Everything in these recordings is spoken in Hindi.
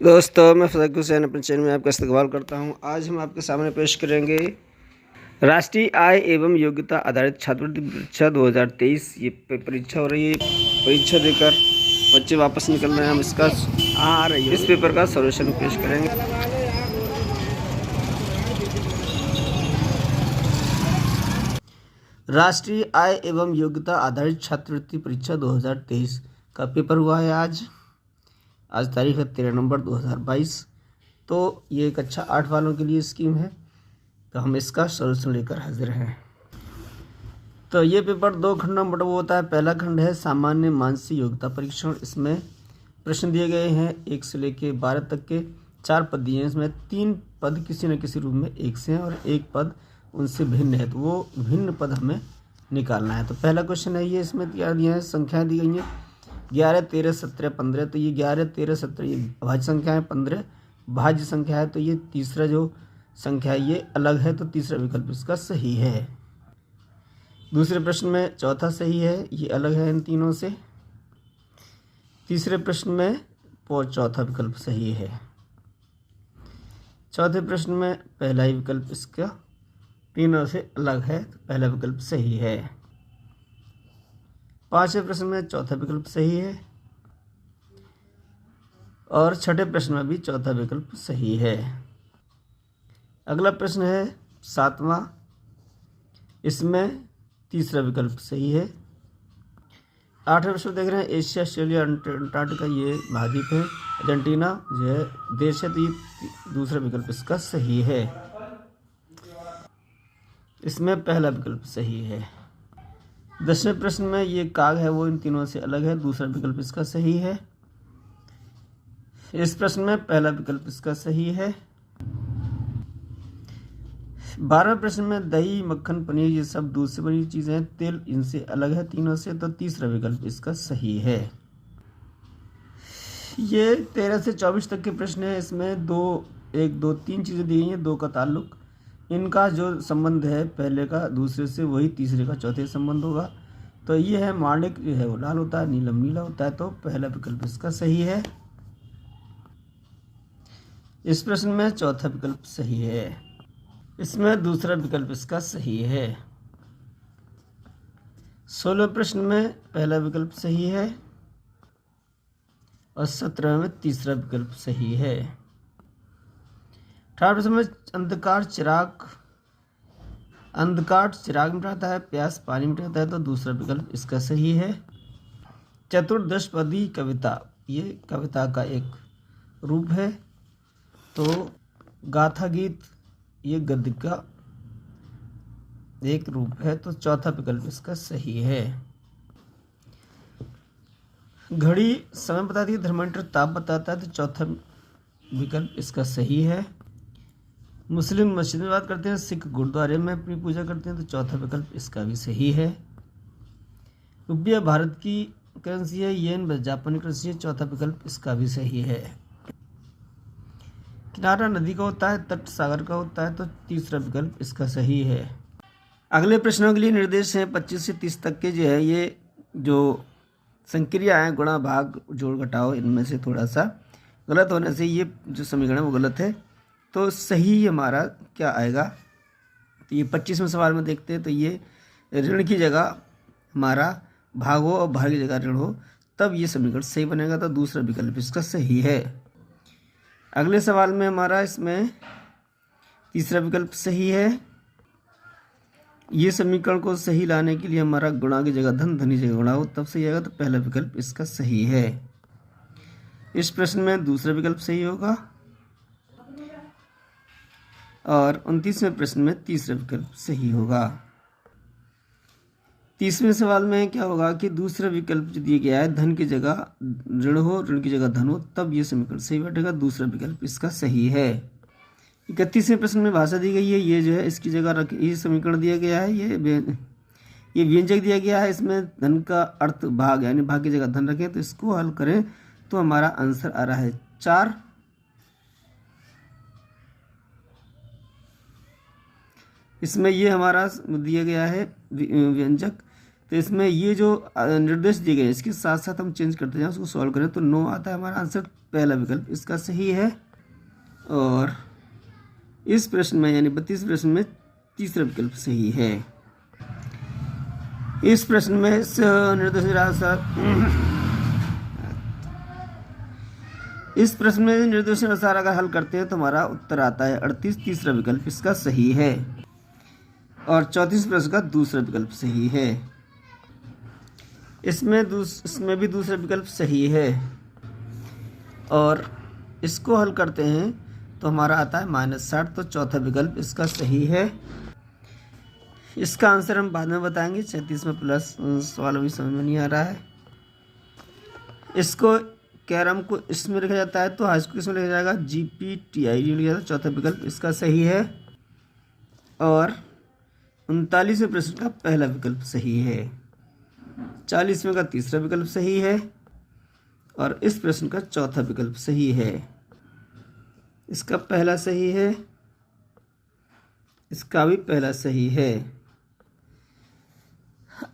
दोस्तों, मैं फजल हुसैन अपने चैनल में आपका इस्तकबाल करता हूं। आज हम आपके सामने पेश करेंगे राष्ट्रीय आय एवं योग्यता आधारित छात्रवृत्ति परीक्षा 2023। ये परीक्षा हो रही है। परीक्षा देकर बच्चे वापस निकल रहे हैं। हम इस पेपर का सॉल्यूशन पेश करेंगे। राष्ट्रीय आय एवं योग्यता आधारित छात्रवृत्ति परीक्षा 2023 का पेपर हुआ है। आज तारीख है 13 नवंबर 2022। तो ये कक्षा 8 वालों के लिए स्कीम है, तो हम इसका सॉल्यूशन लेकर हाजिर हैं। तो ये पेपर 2 खंडों में बटा हुआ होता है। पहला खंड है सामान्य मानसिक योग्यता परीक्षण। इसमें प्रश्न दिए गए हैं 1 से लेकर 12 तक के। 4 पद दिए हैं। इसमें 3 पद किसी न किसी रूप में 1 से हैं और 1 पद उनसे भिन्न है, तो वो भिन्न पद हमें निकालना है। तो पहला क्वेश्चन है ये, इसमें क्या दिया है, संख्याएं दी गई हैं 11, 13, 17, 15। तो ये 11, 13, 17 ये भाज्य संख्या है, 15 भाज्य संख्या है। तो ये तीसरा जो संख्या है ये अलग है, तो तीसरा विकल्प इसका सही है। दूसरे प्रश्न में चौथा सही है, ये अलग है इन तीनों से। तीसरे प्रश्न में चौथा विकल्प सही है। चौथे प्रश्न में पहला ही विकल्प इसका तीनों से अलग है, तो पहला विकल्प सही है। पांचवें प्रश्न में चौथा विकल्प सही है और छठे प्रश्न में भी चौथा विकल्प सही है। अगला प्रश्न है 7वां। इसमें तीसरा विकल्प सही है। 8वें प्रश्न देख रहे हैं एशिया, ऑस्ट्रेलिया, अंटार्कटिका ये महाद्वीप है। अर्जेंटीना जो है देश है, तो ये दूसरा विकल्प इसका सही है। इसमें पहला विकल्प सही है। 10वें प्रश्न में ये काग है, वो इन तीनों से अलग है, दूसरा विकल्प इसका सही है। इस प्रश्न में पहला विकल्प इसका सही है। 12वें प्रश्न में दही, मक्खन, पनीर ये सब दूध से बनी चीज़ें हैं, तेल इनसे अलग है तीनों से, तो तीसरा विकल्प इसका सही है। ये 13 से 24 तक के प्रश्न है। इसमें 1, 2, 3 चीज़ें दी गई हैं। 2 का ताल्लुक, इनका जो संबंध है पहले का दूसरे से, वही तीसरे का चौथे संबंध होगा। तो ये है माणिक जो है वो लाल होता है, नीलम नीला होता है, तो पहला विकल्प इसका सही है। इस प्रश्न में चौथा विकल्प सही है। इसमें दूसरा विकल्प इसका सही है। 16वें प्रश्न में पहला विकल्प सही है और 17वें में तीसरा विकल्प सही है। 18वें प्रश्न में अंधकार चिराग मिटाता है, प्यास पानी मिटाता है, तो दूसरा विकल्प इसका सही है। चतुर्दशपदी कविता, ये कविता का एक रूप है, तो गाथा गीत ये गद्य का एक रूप है, तो चौथा विकल्प इसका सही है। घड़ी समय बताती है, थर्मामीटर ताप बताता है, तो चौथा विकल्प इसका सही है। मुस्लिम मस्जिद में बात करते हैं, सिख गुरुद्वारे में अपनी पूजा करते हैं, तो चौथा विकल्प इसका भी सही है। रुपया भारत की करेंसी है, येन जापानी करेंसी है, चौथा विकल्प इसका भी सही है। किनारा नदी का होता है, तट सागर का होता है, तो तीसरा विकल्प इसका सही है। अगले प्रश्नों के लिए निर्देश हैं 25 से 30 तक के जो है, ये जो संक्रिया है गुणा भाग जोड़ घटाओ, इनमें से थोड़ा सा गलत होने से ये जो समीकरण है वो गलत है। तो सही हमारा क्या आएगा, तो ये 25वें सवाल में देखते हैं। तो ये ऋण की जगह हमारा भाग हो और भाग की जगह ऋण हो, तब ये समीकरण सही बनेगा, तो दूसरा विकल्प इसका सही है। अगले सवाल में हमारा इसमें तीसरा विकल्प सही है। ये समीकरण को सही लाने के लिए हमारा गुणा की जगह धन, धन की जगह गुणा हो, तब सही आएगा, तो पहला विकल्प इसका सही है। इस प्रश्न में दूसरा विकल्प सही होगा और 29वें प्रश्न में तीसरा विकल्प सही होगा। 30वें सवाल में क्या होगा कि दूसरा विकल्प जो दिया गया है धन की जगह ऋण हो, ऋण की जगह धन हो, तब ये समीकरण सही बैठेगा, दूसरा विकल्प इसका सही है। 31वें प्रश्न में भाषा दी गई है, ये जो है इसकी जगह ये समीकरण दिया गया है, ये व्यंजक दिया गया है, इसमें धन का अर्थ भाग यानी भाग की जगह धन रखें, तो इसको हल करें तो हमारा आंसर आ रहा है 4। इसमें ये हमारा दिया गया है व्यंजक तो इसमें ये जो निर्देश दिए गए हैं इसके साथ साथ हम चेंज करते जाएं, उसको सॉल्व करें तो 9 आता है हमारा आंसर, पहला विकल्प इसका सही है। और इस प्रश्न में यानी 32 प्रश्न में तीसरा विकल्प सही है। इस प्रश्न में इस प्रश्न में निर्देशानुसार अगर हल करते हैं तो हमारा उत्तर आता है 38, तीसरा विकल्प इसका सही है। और 34 प्रश्न का दूसरा विकल्प सही है। इसमें भी दूसरा विकल्प सही है। और इसको हल करते हैं तो हमारा आता है -60, तो चौथा विकल्प इसका सही है। इसका आंसर हम बाद में बताएंगे। 36 में प्लस सवाल अभी समझ में नहीं आ रहा है। इसको कैरम को इसमें लिखा जाता है तो हाई स्कूल इसमें लिखा जाएगा GPTI लिखा जाता है, चौथा विकल्प इसका सही है। और 39वें प्रश्न का पहला विकल्प सही है। 40वें का तीसरा विकल्प सही है। और इस प्रश्न का चौथा विकल्प सही है। इसका पहला सही है, इसका भी पहला सही है।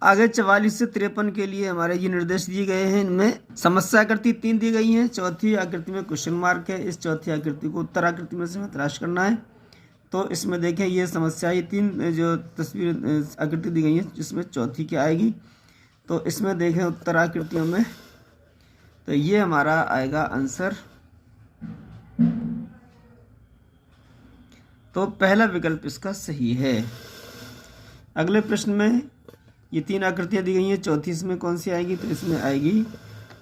आगे 44 से 53 के लिए हमारे ये निर्देश दिए गए हैं। इनमें समस्या आकृति 3 दी गई हैं। चौथी आकृति में क्वेश्चन मार्क है। इस चौथी आकृति को उत्तर आकृति में से हमें तलाश करना है। तो इसमें देखें ये समस्या, ये 3 जो तस्वीर आकृति दी गई है जिसमें चौथी क्या आएगी। तो इसमें देखें उत्तर आकृतियों में, तो ये हमारा आएगा आंसर, तो पहला विकल्प इसका सही है। अगले प्रश्न में ये 3 आकृतियाँ दी गई हैं, चौथी इसमें कौन सी आएगी, तो इसमें आएगी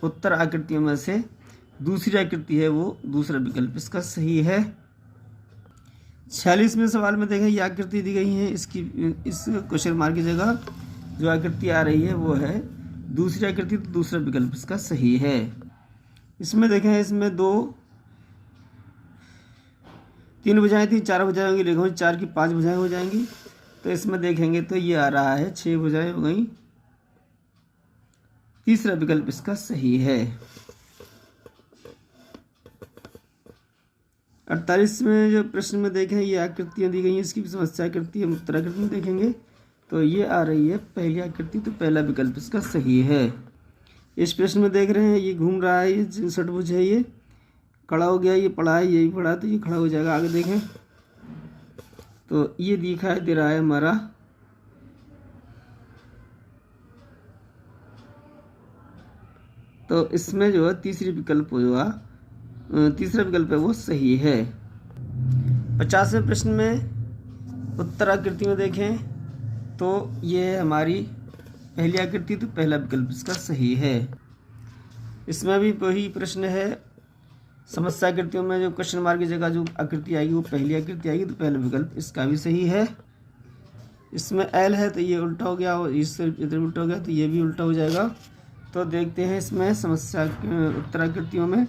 उत्तर आकृतियों में से दूसरी आकृति है वो दूसरा विकल्प इसका सही है। 46वें सवाल में देखें ये आकृति दी गई है, इस क्वेश्चन मार्क की जगह जो आकृति आ रही है वो है दूसरी आकृति, तो दूसरा विकल्प इसका सही है। इसमें देखें इसमें 3 भुजाएं थी, 4 भुजाएं होंगी, लिखो 4 की 5 भुजाएं हो जाएंगी। तो इसमें देखेंगे तो ये आ रहा है 6 भुजाएं हो गई, तीसरा विकल्प इसका सही है। 48 में जो प्रश्न में देखें ये आकृतियां दी गई हैं, इसकी भी समस्या आकृति हम उत्तर आकृति में देखेंगे। तो ये आ रही है पहली आकृति, तो पहला विकल्प इसका सही है। इस प्रश्न में देख रहे हैं ये घूम रहा है, ये षटभुज है, ये खड़ा हो गया, ये पड़ा है, ये भी पड़ा, तो ये खड़ा हो जाएगा। आगे देखें तो ये दिखाई दे रहा है हमारा तो इसमें जो है तीसरा विकल्प है वो सही है। 50वें प्रश्न में उत्तर आकृति में देखें तो ये हमारी पहली आकृति, तो पहला विकल्प इसका सही है। इसमें भी वही प्रश्न है, समस्या आकृतियों में जो क्वेश्चन मार्क की जगह जो आकृति आएगी वो पहली आकृति आएगी, तो पहला विकल्प इसका भी सही है। इसमें L है तो ये उल्टा हो गया, और इससे इधर उल्टा हो गया तो ये भी उल्टा हो जाएगा। तो देखते हैं इसमें समस्या उत्तर आकृतियों में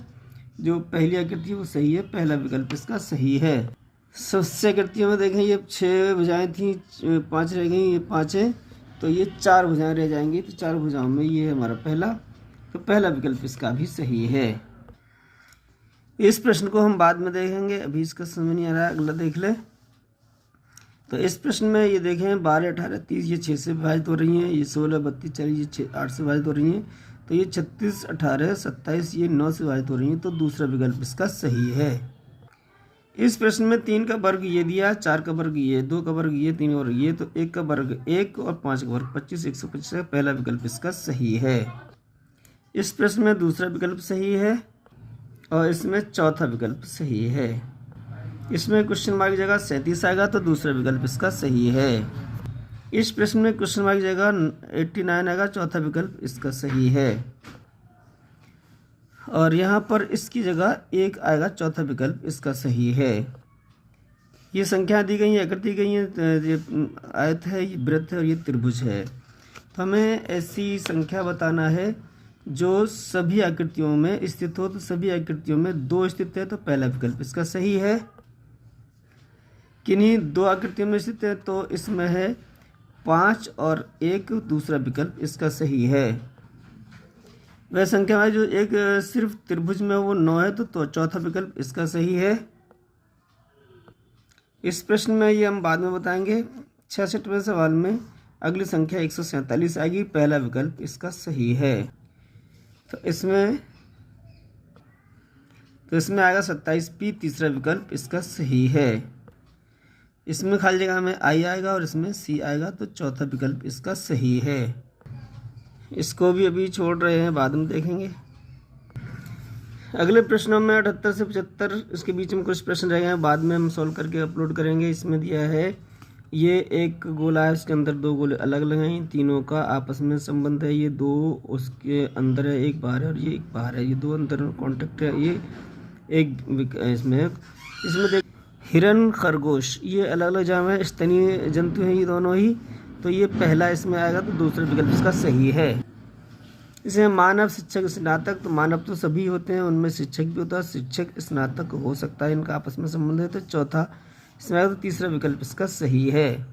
जो पहली आकृति है वो सही है, पहला विकल्प इसका सही है। समस्या आकृतियों में देखें ये 6 भुजाएं थी, 5 रह गई, ये 5 है, तो ये 4 भुजाएं रह जाएंगी, तो 4 भुजाओं में ये हमारा पहला, तो पहला विकल्प इसका भी सही है। इस प्रश्न को हम बाद में देखेंगे, अभी इसका समझ नहीं आ रहा है, अगला देख ले। तो इस प्रश्न में ये देखें 12, 18, 30 ये 6 से विभाजित हो रही हैं, ये 16, 32, 40 ये 8 से विभाजित हो रही हैं, तो ये 36, 18, 27 ये 9 से विभाजित हो रही हैं, तो दूसरा विकल्प इसका सही है। इस प्रश्न में 3 का वर्ग ये दिया, 4 का वर्ग ये, 2 का वर्ग ये, 3 और ये, तो 1 का वर्ग 1 और 5 का वर्ग 25, 125 का पहला विकल्प इसका सही है। इस प्रश्न में दूसरा विकल्प सही है और इसमें चौथा विकल्प सही है। इसमें क्वेश्चन मार्क की जगह 37 आएगा, तो दूसरा विकल्प इसका सही है। इस प्रश्न में क्वेश्चन मार्क की जगह 89 आएगा, चौथा विकल्प इसका सही है। और यहाँ पर इसकी जगह 1 आएगा, चौथा विकल्प इसका सही है। ये संख्या दी गई है, आकृति दी गई है, ये आयत है, ये वृत्त है और ये त्रिभुज है। तो हमें ऐसी संख्या बताना है जो सभी आकृतियों में स्थित हो, तो सभी आकृतियों में 2 स्थित है, तो पहला विकल्प इसका सही है। किन्हीं 2 आकृतियों में स्थित है, तो इसमें है 5 और 1, दूसरा विकल्प इसका सही है। वह संख्या है जो एक सिर्फ त्रिभुज में वो 9 है, तो चौथा विकल्प इसका सही है। इस प्रश्न में ये हम बाद में बताएंगे। 66वें सवाल में अगली संख्या 147 आएगी, पहला विकल्प इसका सही है। तो इसमें आएगा 27P, तीसरा विकल्प इसका सही है। इसमें खाली जगह में I आएगा और इसमें C आएगा, तो चौथा विकल्प इसका सही है। इसको भी अभी छोड़ रहे हैं, बाद में देखेंगे। अगले प्रश्नों में 78 से 75 इसके बीच में कुछ प्रश्न रह गए हैं, बाद में हम सॉल्व करके अपलोड करेंगे। इसमें दिया है ये एक गोला है, उसके अंदर दो गोले अलग अलग हैं, तीनों का आपस में संबंध है। ये दो उसके अंदर है, एक बाहर है और ये एक बाहर है, ये दो अंदर कॉन्टेक्ट है। ये एक इसमें देख हिरन खरगोश ये अलग अलग जाम है, स्तनीय जंतु हैं ये दोनों ही। तो ये पहला इसमें आएगा, तो दूसरा विकल्प इसका सही है। इसे मानव, शिक्षक, स्नातक। तो मानव तो सभी होते हैं, उनमें शिक्षक भी होता है, शिक्षक स्नातक हो सकता है, इनका आपस में संबंध है। तो चौथा इसमें आएगा, तो तीसरा विकल्प इसका सही है।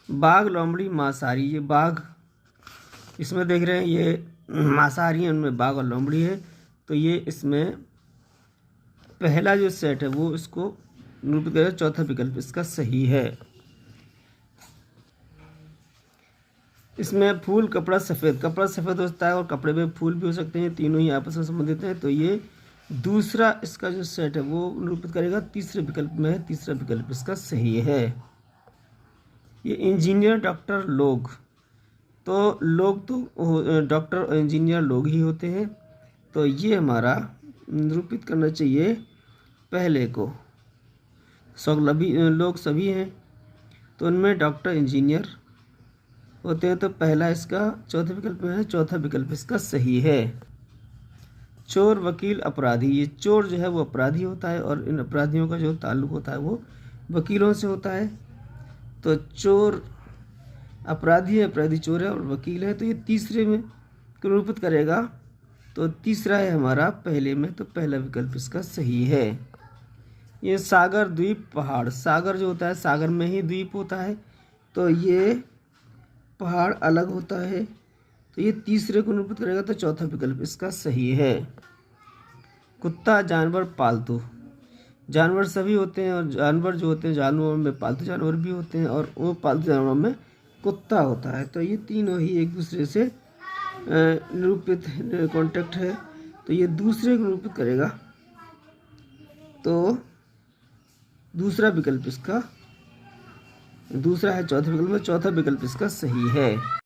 बाघ, लोमड़ी, मांसाहारी। ये बाघ इसमें देख रहे हैं, ये मांसाहारी है, उनमें बाघ और लोमड़ी है। तो ये इसमें पहला जो सेट है वो इसको निरूपित करेगा, चौथा विकल्प इसका सही है। इसमें फूल, कपड़ा, सफ़ेद। कपड़ा सफ़ेद होता है और कपड़े में फूल भी हो सकते हैं, तीनों ही आपस में संबंधित हैं। तो ये दूसरा इसका जो सेट है वो निरूपित करेगा, तीसरे विकल्प में है, तीसरा विकल्प इसका सही है। ये इंजीनियर, डॉक्टर, लोग। तो लोग तो डॉक्टर और इंजीनियर लोग ही होते हैं। तो ये हमारा निरूपित करना चाहिए पहले को। लोग सभी हैं, तो उनमें डॉक्टर, इंजीनियर होते हैं। तो पहला इसका चौथे विकल्प में है, चौथा विकल्प इसका सही है। चोर, वकील, अपराधी। ये चोर जो है वो अपराधी होता है और इन अपराधियों का जो ताल्लुक होता है वो वकीलों से होता है। तो चोर अपराधी है, अपराधी चोर है और वकील है। तो ये तीसरे में निरूपित करेगा, तो तीसरा है हमारा पहले में, तो पहला विकल्प इसका सही है। ये सागर, द्वीप, पहाड़। सागर जो होता है, सागर में ही द्वीप होता है, तो ये पहाड़ अलग होता है। तो ये तीसरे को निरूपित करेगा, तो चौथा विकल्प इसका सही है। कुत्ता, जानवर, पालतू। जानवर सभी होते हैं और जानवर जो होते हैं, जानवरों में पालतू जानवर भी होते हैं और वो पालतू जानवरों में कुत्ता होता है। तो ये तीनों ही एक दूसरे से निरूपित कॉन्टेक्ट है, तो ये दूसरे को निरूपित करेगा। तो दूसरा विकल्प इसका दूसरा है, चौथे विकल्प में चौथा विकल्प इसका सही है।